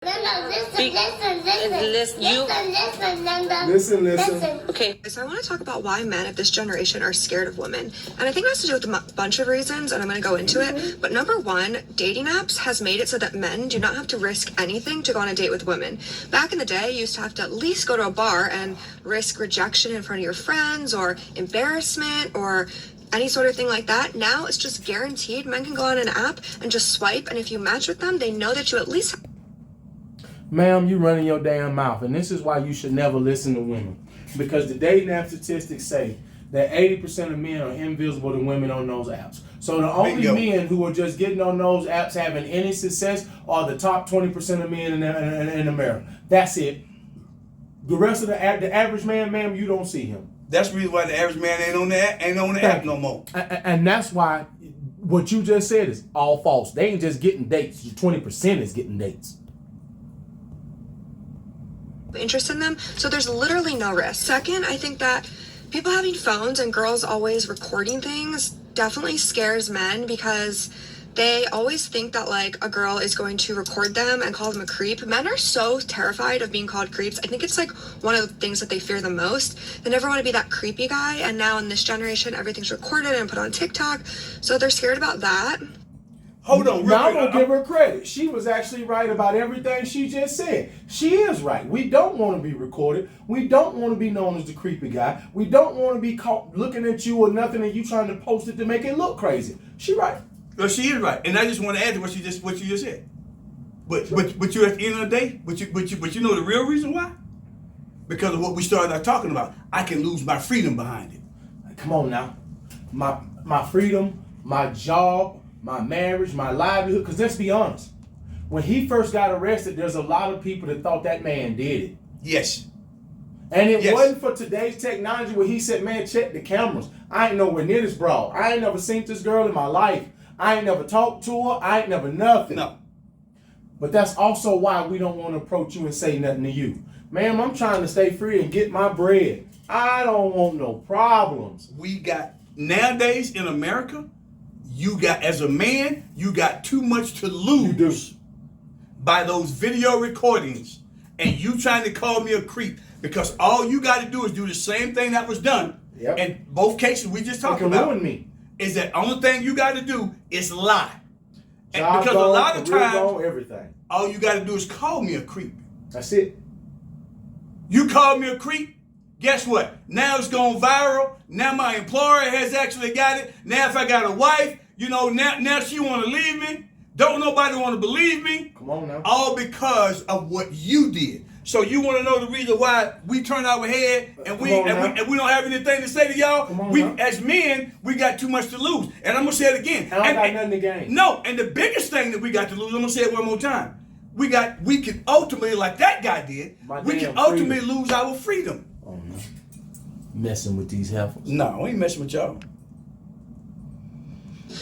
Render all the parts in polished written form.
Listen. Okay, so I want to talk about why men of this generation are scared of women. And I think it has to do with a bunch of reasons, and I'm going to go into it. But number one, dating apps has made it so that men do not have to risk anything to go on a date with women. Back in the day, you used to have to at least go to a bar and risk rejection in front of your friends or embarrassment or any sort of thing like that. Now it's just guaranteed. Men can go on an app and just swipe, and if you match with them, they know that you at least... Ma'am, you running your damn mouth, and this is why you should never listen to women. Because the dating app statistics say that 80% of men are invisible to women on those apps. So the only men who are just getting on those apps having any success are the top 20% of men in America. That's it. The rest of the average man, ma'am, you don't see him. That's the reason why the average man ain't on the app no more. And that's why what you just said is all false. They ain't just getting dates. 20% is getting dates. Interest in them, so there's literally no risk. Second, I think that people having phones and girls always recording things definitely scares men because they always think that like a girl is going to record them and call them a creep. Men are so terrified of being called creeps. I think it's like one of the things that they fear the most. They never want to be that creepy guy, and now in this generation everything's recorded and put on TikTok, so they're scared about that. Hold on, now I'm gonna give her credit. She was actually right about everything she just said. She is right. We don't want to be recorded. We don't want to be known as the creepy guy. We don't want to be caught looking at you or nothing and you trying to post it to make it look crazy. She right. Well, she is right, and I just want to add to what you just said. But you at the end of the day, but you know the real reason why? Because of what we started out talking about. I can lose my freedom behind it. Come on now, my freedom, my job, my marriage, my livelihood. Because let's be honest, when he first got arrested, there's a lot of people that thought that man did it. Yes. And it wasn't for today's technology where he said, man, check the cameras. I ain't nowhere near this broad. I ain't never seen this girl in my life. I ain't never talked to her. I ain't never nothing. No. But that's also why we don't want to approach you and say nothing to you. Ma'am, I'm trying to stay free and get my bread. I don't want no problems. We got, nowadays in America, you got, as a man, you got too much to lose by those video recordings. And you trying to call me a creep because all you got to do is do the same thing that was done. Yep. In both cases we just talked about. Ruin me. Is that only thing you got to do is lie. Job because gone, a lot of times, everything. all you got to do is call me a creep. That's it. You call me a creep, guess what? Now it's going viral. Now my employer has actually got it. Now if I got a wife, you know, now she want to leave me. Don't nobody want to believe me. Come on now. All because of what you did. So you want to know the reason why we turn our head and we don't have anything to say to y'all? As men, we got too much to lose. And I'm going to say it again. I got nothing to gain. No, and the biggest thing that we got to lose, I'm going to say it one more time. We can ultimately, like that guy did, we can ultimately lose our freedom. Oh, no. Messing with these heifers. No, I ain't messing with y'all.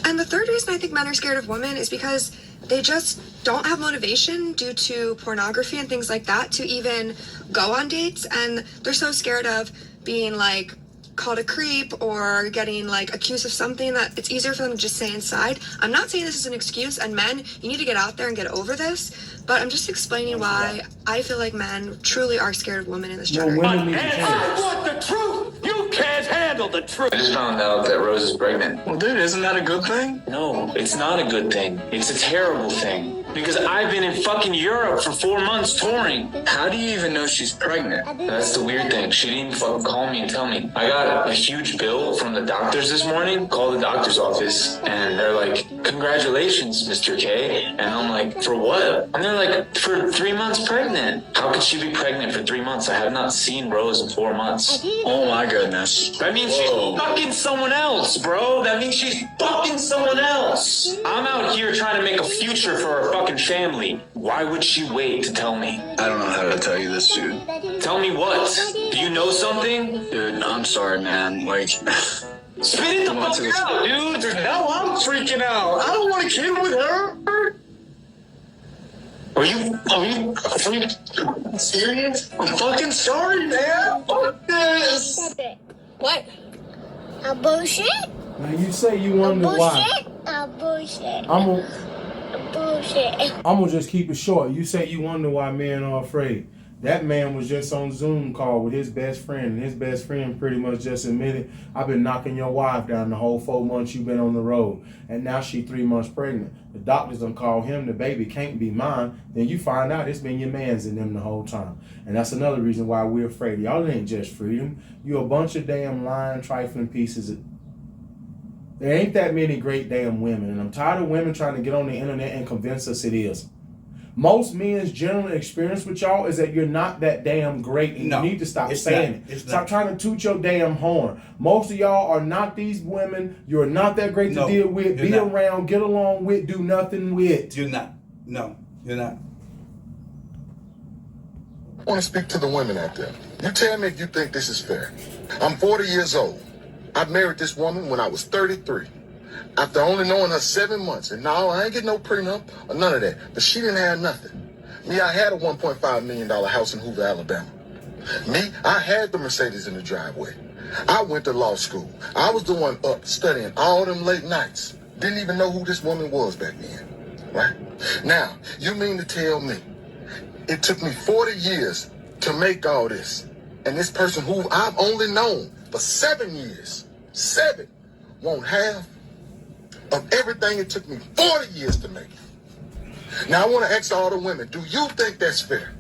And the third reason I think men are scared of women is because they just don't have motivation due to pornography and things like that to even go on dates. And they're so scared of being like called a creep or getting like accused of something that it's easier for them to just stay inside. I'm not saying this is an excuse, and men, you need to get out there and get over this, but I'm just explaining why I feel like men truly are scared of women in this generation. I want the truth! You can't handle the truth! I just found out that Rose is pregnant. Well, dude, isn't that a good thing? No, it's not a good thing. It's a terrible thing. Because I've been in fucking Europe for 4 months touring. How do you even know she's pregnant? That's the weird thing. She didn't even fucking call me and tell me. I got a huge bill from the doctors this morning. Called the doctor's office and they're like, congratulations, Mr. K. And I'm like, for what? And they're like, for 3 months pregnant. How could she be pregnant for 3 months? I have not seen Rose in 4 months. Oh my goodness. That means she's fucking someone else, bro. That means she's fucking someone else. I'm out here trying to make a future for our fucking family. Why would she wait to tell me? I don't know how to tell you this, dude. Tell me what? Do you know something? Dude, I'm sorry, man. Like, spit it the fuck out, dude. Now I'm freaking out. I don't want a kid with her. Are you serious? I'm fucking sorry, man. Fuck this. What? A bullshit? Now you say you wonder why. A bullshit. I'm a... bullshit. I'm gonna just keep it short. You say you wonder why men are afraid. That man was just on Zoom call with his best friend, and his best friend pretty much just admitted, I've been knocking your wife down the whole 4 months you've been on the road, and now she 3 months pregnant. The doctors done call him, the baby can't be mine. Then you find out it's been your man's in them the whole time. And that's another reason why we're afraid. Y'all ain't just freedom. You a bunch of damn lying, trifling pieces of... There ain't that many great damn women, and I'm tired of women trying to get on the internet and convince us it is. Most men's general experience with y'all is that you're not that damn great, and No, you need to stop it's saying not. it. It's Stop not. trying to toot your damn horn. Most of y'all are not these women. You're not that great No, to deal with, you're be not. around, get along with, do nothing with. You're not. No, you're not. I want to speak to the women out there. You tell me if you think this is fair. I'm 40 years old. I married this woman when I was 33. After only knowing her 7 months. And no, I ain't getting no prenup or none of that. But she didn't have nothing. Me, I had a $1.5 million house in Hoover, Alabama. Me, I had the Mercedes in the driveway. I went to law school. I was the one up studying all them late nights. Didn't even know who this woman was back then. Right? Now, you mean to tell me it took me 40 years to make all this, and this person who I've only known for 7 years, won't have of everything it took me 40 years to make? Now, I want to ask all the women, do you think that's fair?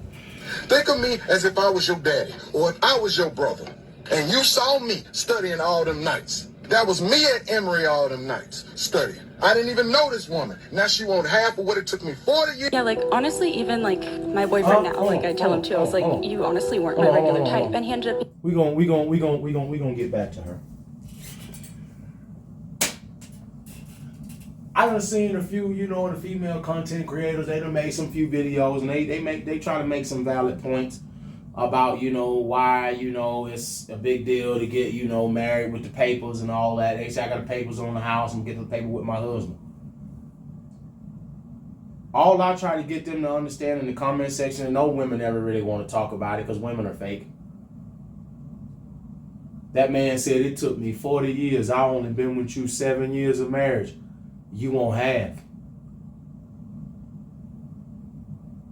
Think of me as if I was your daddy, or if I was your brother, and you saw me studying all them nights. That was me at Emory all them nights, studying. I didn't even know this woman. Now she won't half of what it took me 40 years. Yeah, like, honestly, even, like, my boyfriend now, like, I tell him, too, I was like, you honestly weren't my regular type, and he ended up... We gonna get back to her. I done seen a few, the female content creators, they done made some few videos, and they try to make some valid points about, why, it's a big deal to get, married with the papers and all that. They say I got the papers on the house and get the paper with my husband. All I try to get them to understand in the comment section, and no women ever really want to talk about it because women are fake. That man said, it took me 40 years. I only been with you 7 years of marriage. You won't have.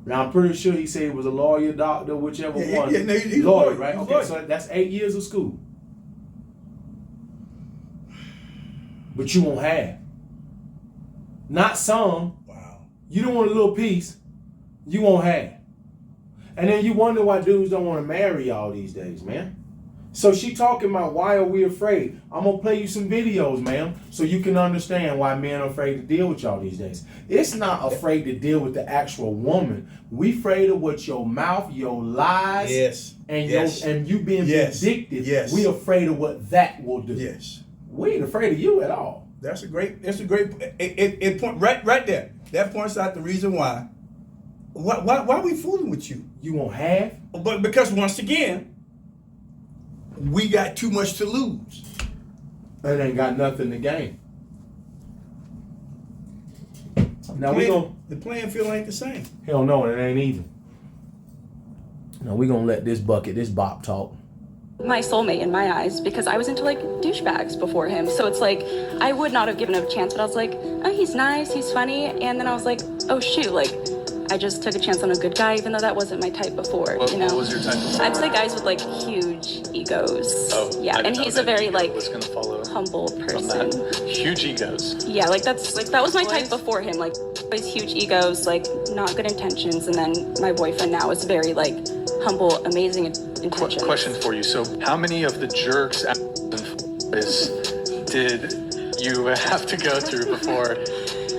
Now, I'm pretty sure he said he was a lawyer, doctor, whichever one. Yeah, no, he's a lawyer, lawyer, right? he's a Okay, lawyer. so that's 8 years of school. But you won't have. Not some. Wow. You don't want a little piece. You won't have. And then you wonder why dudes don't want to marry y'all these days, man. So she talking about why are we afraid? I'm going to play you some videos, ma'am, so you can understand why men are afraid to deal with y'all these days. It's not afraid to deal with the actual woman. We afraid of what your mouth, your lies, Yes. and Yes. and you being Yes. vindictive. Yes. We afraid of what that will do. Yes. We ain't afraid of you at all. That's a great it point right there. That points out the reason why. Why are we fooling with you? You won't have. But because once again, we got too much to lose. And ain't got nothing to gain. Now The playing field ain't the same. hell no, it ain't even. Now we gonna let this bop talk. my soulmate in my eyes because I was into like douchebags before him. So it's like I would not have given him a chance, but I was like, oh, he's nice, he's funny, and then I was like, oh shoot, like I just took a chance on a good guy, even though that wasn't my type before. What was your type before? I'd say guys with like huge egos. Oh, yeah, and he's a very like was gonna follow humble from person. that. Huge egos. Yeah, like that was my type before him. Like always huge egos, like not good intentions, and then my boyfriend now is very like humble, amazing intentions. Question for you. So how many of the jerks did you have to go through before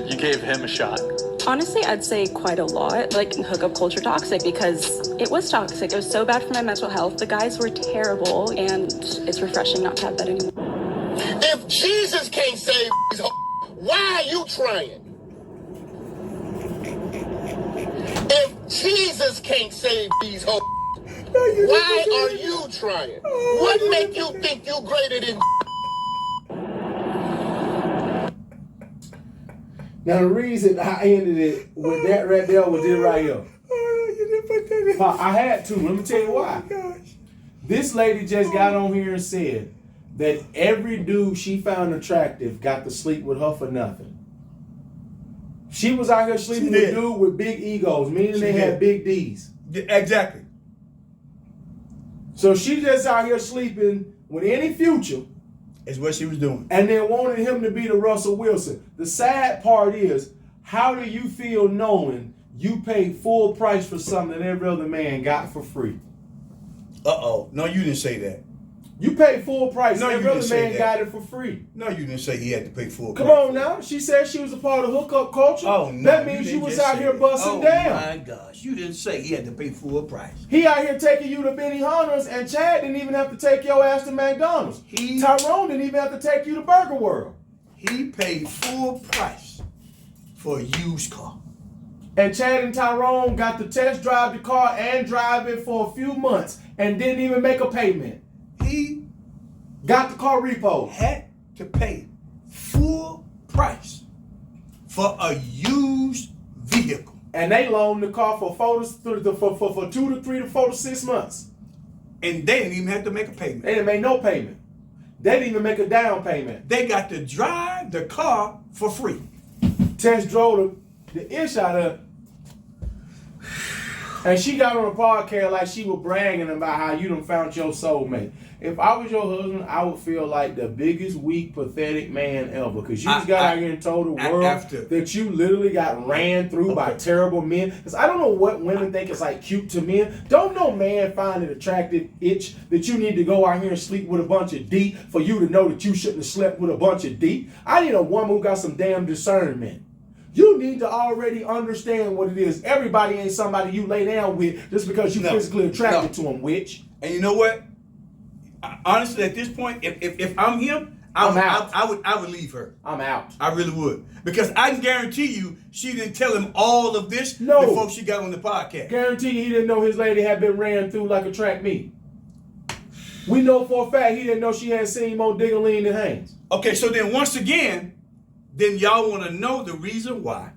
you gave him a shot? Honestly, I'd say quite a lot. Like hookup culture toxic because it was toxic. It was so bad for my mental health. The guys were terrible, and it's refreshing not to have that anymore. If Jesus can't save these why are you trying? If Jesus can't save these hoes, why are you trying? What make you think you greater than? Now the reason I ended it with that right there was this right here. Oh, you didn't put that in. I had to. Let me tell you why. Gosh. This lady just got on here and said that every dude she found attractive got to sleep with her for nothing. She was out here sleeping She with did. dudes with big egos, meaning She they had did. big D's. Yeah, exactly. So she just out here sleeping with any Future Is what she was doing. and then wanted him to be the Russell Wilson. The sad part is, how do you feel knowing you paid full price for something that every other man got for free? Uh-oh. No, you didn't say that. You paid full price. No, you every other didn't say man that. got it for free. No, you didn't say he had to pay full Come price. on now. She said she was a part of hookup culture. Oh, no. That means you was didn't out say here that. busting down. Oh, my gosh. You didn't say he had to pay full price. He out here taking you to Benihana's, and Chad didn't even have to take your ass to McDonald's. He- Tyrone didn't even have to take you to Burger World. He paid full price for a used car. And Chad and Tyrone got to test drive the car and drive it for a few months and didn't even make a payment. He Got the car repoed. had to pay full price for a used vehicle. And they loaned the car for 2 to 3 to 4 to 6 months. And they didn't even have to make a payment. They didn't make no payment. They didn't even make a down payment. They got to drive the car for free. Test drove the ish out of. And she got on a podcast like she was bragging about how you done found your soulmate. If I was your husband, I would feel like the biggest, weak, pathetic man ever. Because you just got out here and told the world that you literally got ran through by terrible men. Because I don't know what women think is like cute to men. Don't no man find it attractive itch that you need to go out here and sleep with a bunch of D for you to know that you shouldn't have slept with a bunch of D. I need a woman who got some damn discernment. You need to already understand what it is. Everybody ain't somebody you lay down with just because you physically attracted to them, witch. And you know what? Honestly, at this point, if I'm him, I would leave her. I'm out. I really would. Because I can guarantee you she didn't tell him all of this before she got on the podcast. Guarantee you he didn't know his lady had been ran through like a track meet. We know for a fact he didn't know she had seen more Diggaline than Haynes. Okay, so then once again, then y'all want to know the reason why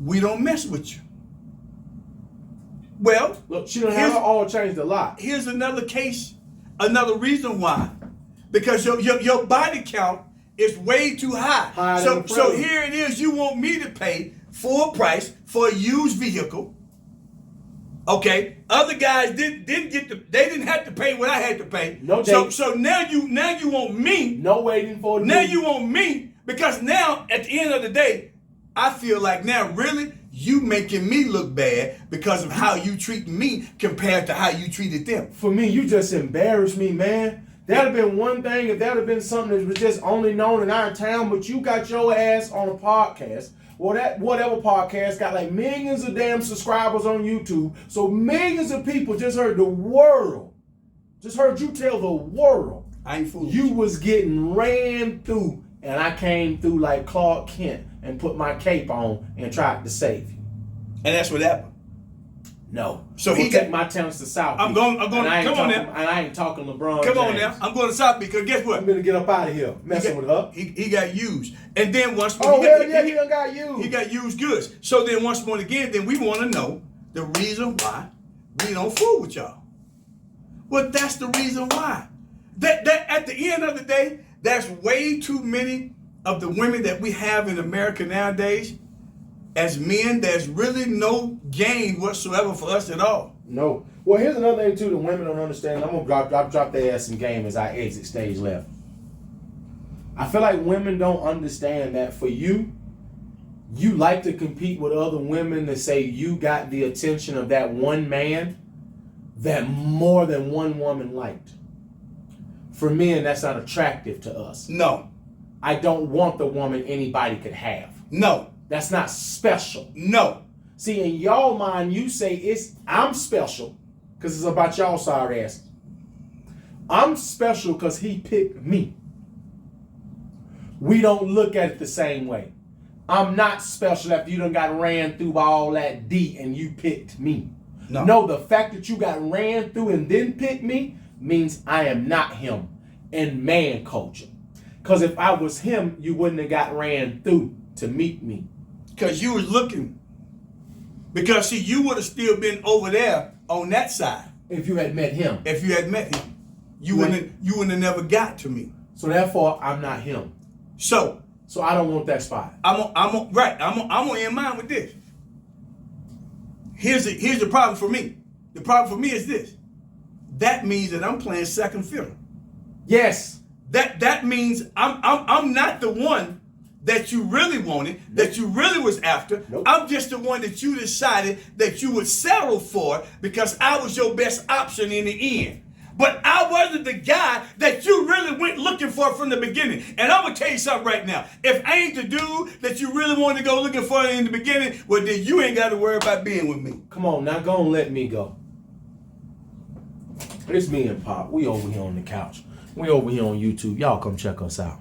we don't mess with you. Well, look, she done had her all changed a lot. Here's another case, another reason why. Because your body count is way too high. So here it is, you want me to pay full price for a used vehicle. Okay, other guys didn't have to pay what I had to pay. No, so now you want me. No waiting for now you want me because now at the end of the day, I feel like now really you making me look bad because of how you treat me compared to how you treated them. For me, you just embarrassed me, man. That'd have been one thing if that had been something that was just only known in our town, but you got your ass on a podcast. Well, that whatever podcast got like millions of damn subscribers on YouTube. So millions of people just heard the world. Just heard you tell the world. I ain't fooling. You was getting ran through, and I came through like Clark Kent and put my cape on and tried to save you. And that's what happened. No. So he he take got my talents to South. I'm going. Come on now. And I ain't talking LeBron. Come on James. now. I'm going to South because guess what? I'm gonna get up out of here. Messing with her. He got used, and then once more. Oh hell yeah, he done got used. He got used goods. So then once more again, then we want to know the reason why we don't fool with y'all. Well, that's the reason why. That at the end of the day, that's way too many of the women that we have in America nowadays. As men, there's really no gain whatsoever for us at all. No. Well, here's another thing too. The women don't understand. I'm gonna drop their ass in game as I exit stage left. I feel like women don't understand that for you, you like to compete with other women to say you got the attention of that one man that more than one woman liked. For men, that's not attractive to us. No. I don't want the woman anybody could have. No. That's not special. No. See, in y'all mind, you say I'm special because it's about y'all sorry ass. I'm special because he picked me. We don't look at it the same way. I'm not special after you done got ran through by all that D and you picked me. No, the fact that you got ran through and then picked me means I am not him in man culture. Because if I was him, you wouldn't have got ran through to meet me. Because you was looking. Because see, you would have still been over there on that side. If you had met him. If you had met him. You wouldn't have never got to me. So therefore, I'm not him. So So I don't want that spot. I'm gonna end mine with this. Here's the problem for me. The problem for me is this. That means that I'm playing second fiddle. Yes. That means I'm not the one that you really wanted, that you really was after. Nope. I'm just the one that you decided that you would settle for because I was your best option in the end. But I wasn't the guy that you really went looking for from the beginning. And I'm going to tell you something right now. If I ain't the dude that you really wanted to go looking for in the beginning, well, then you ain't got to worry about being with me. Come on, now go and let me go. It's me and Pop. We over here on the couch. We over here on YouTube. Y'all come check us out.